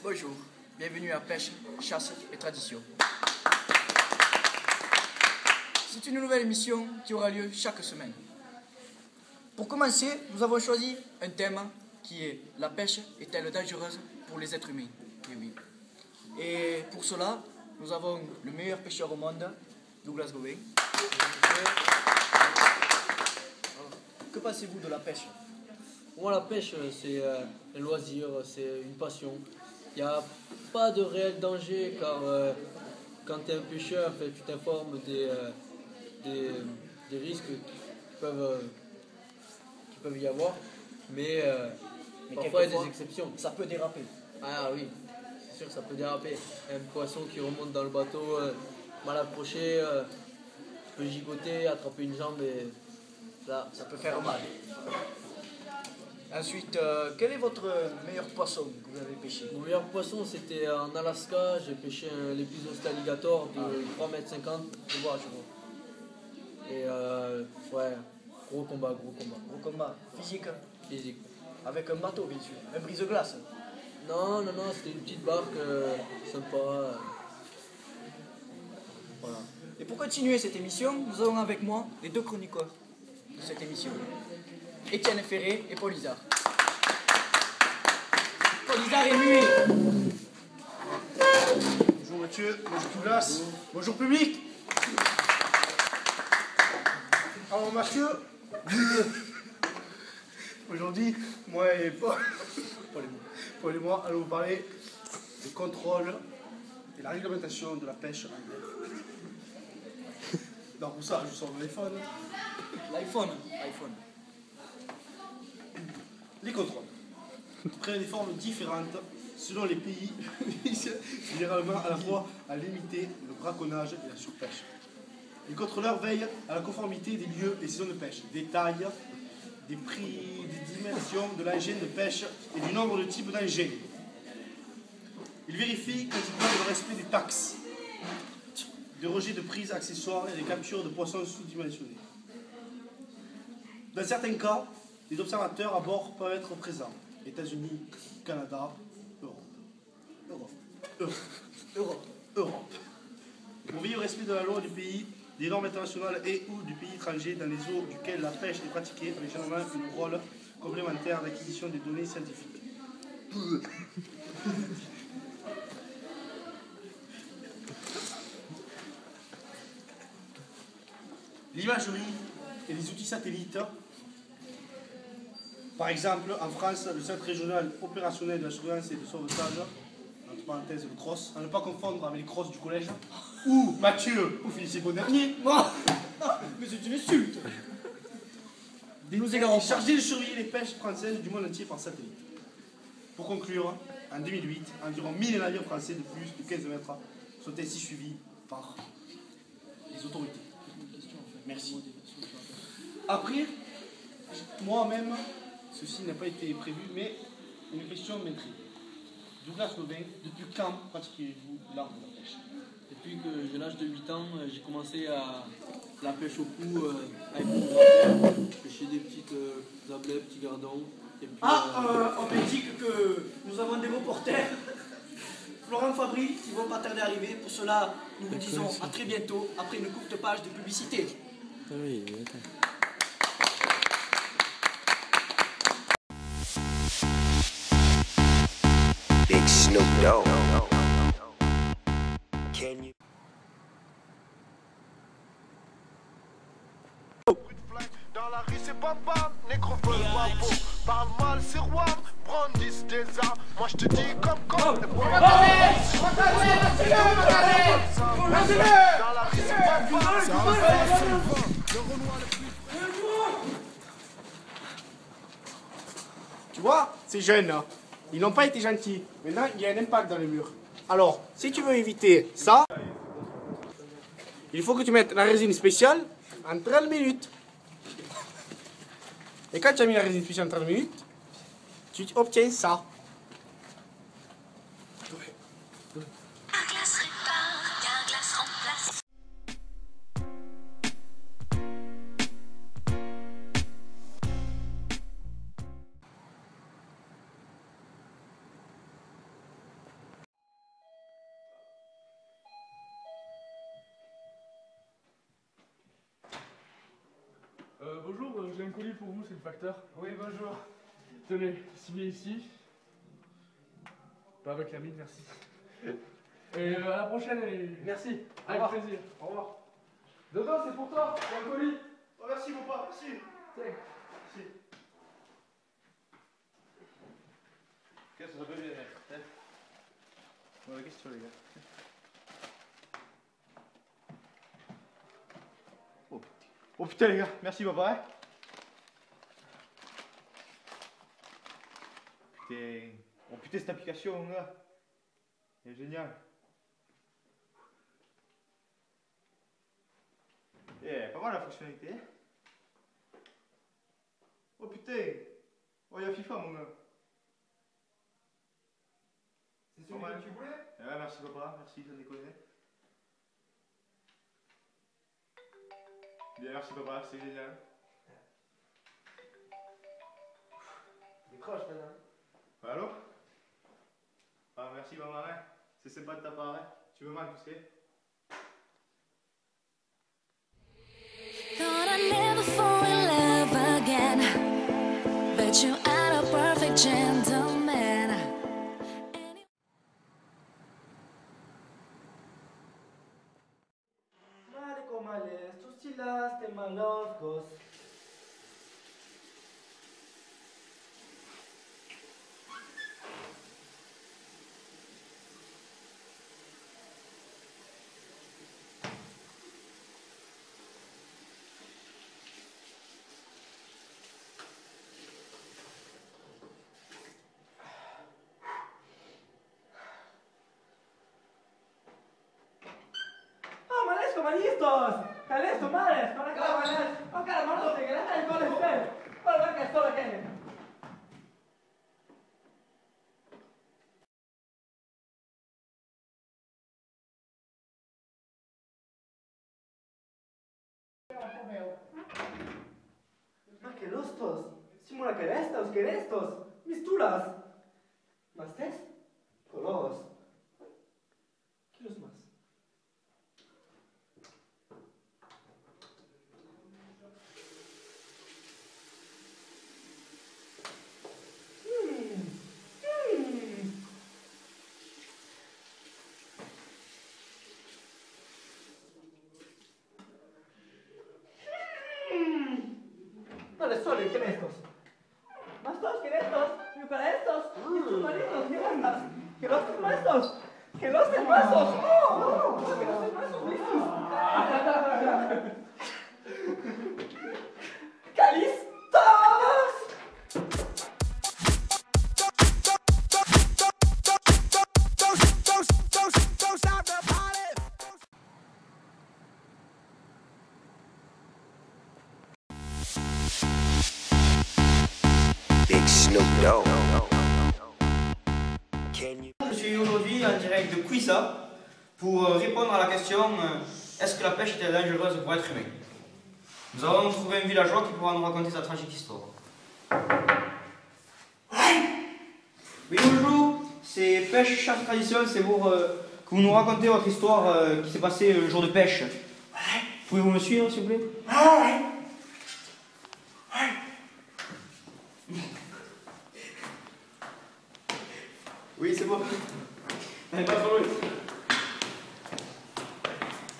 Bonjour, bienvenue à Pêche, Chasse et Tradition. C'est une nouvelle émission qui aura lieu chaque semaine. Pour commencer, nous avons choisi un thème qui est « La pêche est-elle dangereuse pour les êtres humains ?» Et oui. Et pour cela, nous avons le meilleur pêcheur au monde, Douglas Gauvin. Que pensez-vous de la pêche? Pour moi, la pêche, c'est un loisir, c'est une passion. Il n'y a pas de réel danger car quand tu es un pêcheur, tu t'informes des risques qui peuvent y avoir, mais parfois il y a des exceptions. Ça peut déraper. Ah oui, c'est sûr que ça peut déraper. Un poisson qui remonte dans le bateau, mal approché, peut gigoter, attraper une jambe et là, ça peut faire mal. Ensuite, quel est votre meilleur poisson que vous avez pêché? Mon meilleur poisson, c'était en Alaska. J'ai pêché un Lepisosthe alligator de 3,50 m. Je vois. Et ouais, gros combat. Gros combat. Physique? Physique. Avec un bateau, bien sûr. Un brise-glace? Non, c'était une petite barque sympa. Voilà. Et pour continuer cette émission, nous avons avec moi les deux chroniqueurs de cette émission. Étienne Ferré et Paul Isard. Paul Isard est muet. Bonjour Mathieu, bonjour Douglas, bonjour public. Alors Mathieu, aujourd'hui, moi et Paul et moi allons vous parler du contrôle et la réglementation de la pêche en mer. Donc pour ça, je sors mon iPhone. L'iPhone. Les contrôles prennent des formes différentes selon les pays, généralement à la fois à limiter le braconnage et la surpêche. Les contrôleurs veillent à la conformité des lieux et saisons de pêche, des tailles, des prix, des dimensions de l'engin de pêche et du nombre de types d'engins. Ils vérifient quand ils prennent le respect des taxes, des rejets de prises accessoires et des captures de poissons sous-dimensionnés. Dans certains cas, les observateurs à bord peuvent être présents. États-Unis, Canada, Europe. Pour veiller au respect de la loi du pays, des normes internationales et ou du pays étranger dans les eaux duquel la pêche est pratiquée, avec généralement un rôle complémentaire d'acquisition des données scientifiques. L'imagerie et les outils satellites. Par exemple, en France, le Centre régional opérationnel de la surveillance et du sauvetage, entre parenthèses le CROSS, à ne pas confondre avec les CROSS du collège, ou Mathieu, vous finissez bon dernier. Mais c'est une insulte. Nous égarons chargés de surveiller les pêches françaises du monde entier par satellite. Pour conclure, en 2008, environ 1000 navires français de plus de 15 mètres sont ainsi suivis par les autorités. Merci. Après, moi-même, ceci n'a pas été prévu, mais une question m'intrigue. Douglas Gauvin, depuis quand pratiquez-vous l'art de la pêche? Depuis que j'ai l'âge de 8 ans, j'ai commencé à la pêche au cou avec mon grand-père. Pêcher des petites ablets, petits gardons. Et puis, on m'indique que nous avons des reporters, Florent Fabry, qui vont pas tarder à arriver. Pour cela, nous vous disons à très bientôt, après une courte page de publicité. Oui, Big Snoop Dogg. Can you? Dans la rue c'est bam bam, nécrophone papo. Parle mal c'est roi, brandissent des armes. Moi je te dis comme. Dans la rue c'est bam bam. Tu vois, ces jeunes, ils n'ont pas été gentils. Maintenant, il y a un impact dans le mur. Alors, si tu veux éviter ça, il faut que tu mettes la résine spéciale en 30 minutes. Et quand tu as mis la résine spéciale en 30 minutes, tu obtiens ça. Carglass répare, Carglass remplace. j'ai un colis pour vous, c'est le facteur. Oui, bonjour. Tenez, signez ici. Pas avec la mine, merci. Et à la prochaine, et... Merci. Avec plaisir. Au revoir. Dodo, c'est pour toi, c'est un colis. Oh, merci, mon papa, merci. Tiens. Merci. Qu'est-ce que ça peut bien être? Bon, la question, les gars. Oh putain, les gars, merci, papa. Hein. Putain. Oh putain, cette application, mon gars. Elle est géniale. Pas mal la fonctionnalité. Hein. Oh putain. Oh, il y a FIFA, mon gars. C'est celui que tu voulais? Ouais, merci, papa. Merci, ça déconne. Bien, merci, papa. C'est génial. Décroche maintenant. Ouais, allô? Ah, merci, maman. Hein. C'est sympa de ta part. Hein. Tu me manques, tu sais. Thought I'd never fall in love again, but you are a perfect gentleman. Male comales, tú stilaste malofkos. Malistos! Calesto, males! Para cá, males! Ó, cara, mano, você quer estar em cola espelho? Olha lá que é só aquele. Ma que lostos! Simula que restos! Misturas! Mastes? Coloros. Kilos mas. ¿Cuáles son? ¿Quién estos? ¿Mastos? ¿Quién estos? ¿Y para estos? ¿Y tus maridos? ¿Qué mandas? ¿Que los tus mastos? ¿Que los tus mastos? ¡Oh! ¡Que los tus mastos! ¡Listos! ¡Calistos! Big Snoop Dogg. Can you? Je suis aujourd'hui en direct de Quissa pour répondre à la question est-ce que la pêche est dangereuse pour être humain? Nous avons trouvé un villageois qui pourra nous raconter sa tragique histoire. Oui, bonjour, c'est Pêche Chasse Tradition, c'est pour que vous nous racontez votre histoire qui s'est passée le jour de pêche. Pouvez-vous me suivre, s'il vous plaît? Oui, c'est bon. Pas trop loin.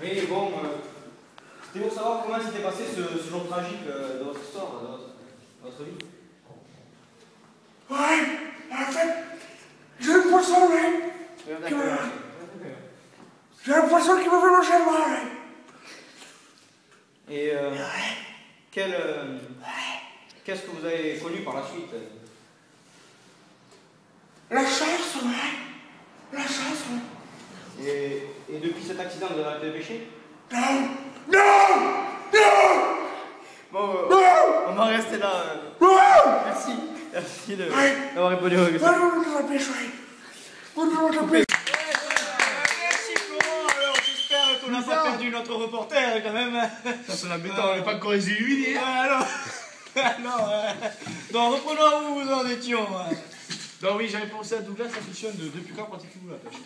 Oui, bon, c'était pour savoir comment s'était passé ce jour tragique de votre histoire, de votre vie. Ouais, en fait, j'ai un poisson, là. J'ai un poisson qui me veut manger le bras, là. Et qu'est-ce que vous avez connu par la suite? La chasse, ouais. La chasse, ouais. Et depuis cet accident, vous avez arrêté de pêcher? Non! Non! Non! Bon, on va rester là. Merci. Merci d'avoir répondu aux questions. Merci Florent, alors j'espère qu'on n'a pas perdu notre reporter quand même. Ça sonne embêtant, on n'est pas encore les illuminés. Alors, donc reprenons où nous en étions. Non, oui, j'avais pensé à Douglas, ça fonctionne depuis quand pratiquez-vous la pêche?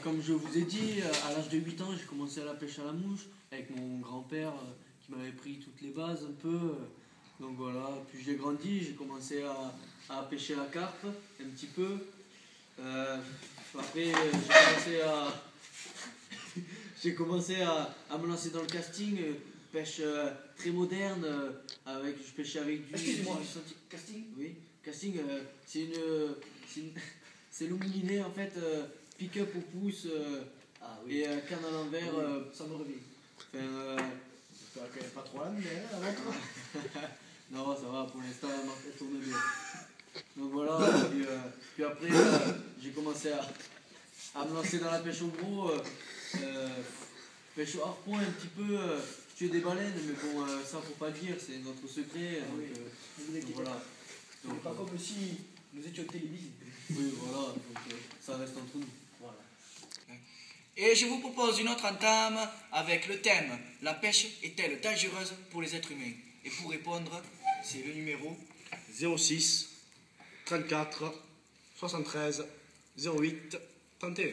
Comme je vous ai dit, à l'âge de 8 ans, j'ai commencé à la pêche à la mouche avec mon grand-père qui m'avait pris toutes les bases un peu. Donc voilà, puis j'ai grandi, j'ai commencé à pêcher la carpe un petit peu. Après j'ai commencé à me lancer dans le casting, pêche très moderne, je pêchais avec du... Excusez-moi, casting. Oui, casting, c'est l'eau moulinée en fait, pick-up au pouce et canne à l'envers. Ça me réveille. J'espère qu'elle n'est pas trop là, mais non, ça va, pour l'instant, elle tourne bien. Donc voilà, puis après, j'ai commencé à me lancer dans la pêche au gros, pêche au harpon un petit peu, tuer des baleines, mais bon, ça faut pas le dire, c'est notre secret. Donc voilà. C'est pas comme si nous étions télévisés. Oui, voilà, donc ça reste entre nous. Voilà. Et je vous propose une autre entame avec le thème « La pêche est-elle dangereuse pour les êtres humains ?» Et pour répondre, c'est le numéro 06 34 73 08 31.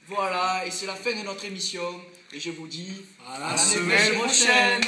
Voilà, et c'est la fin de notre émission. Et je vous dis à la semaine prochaine.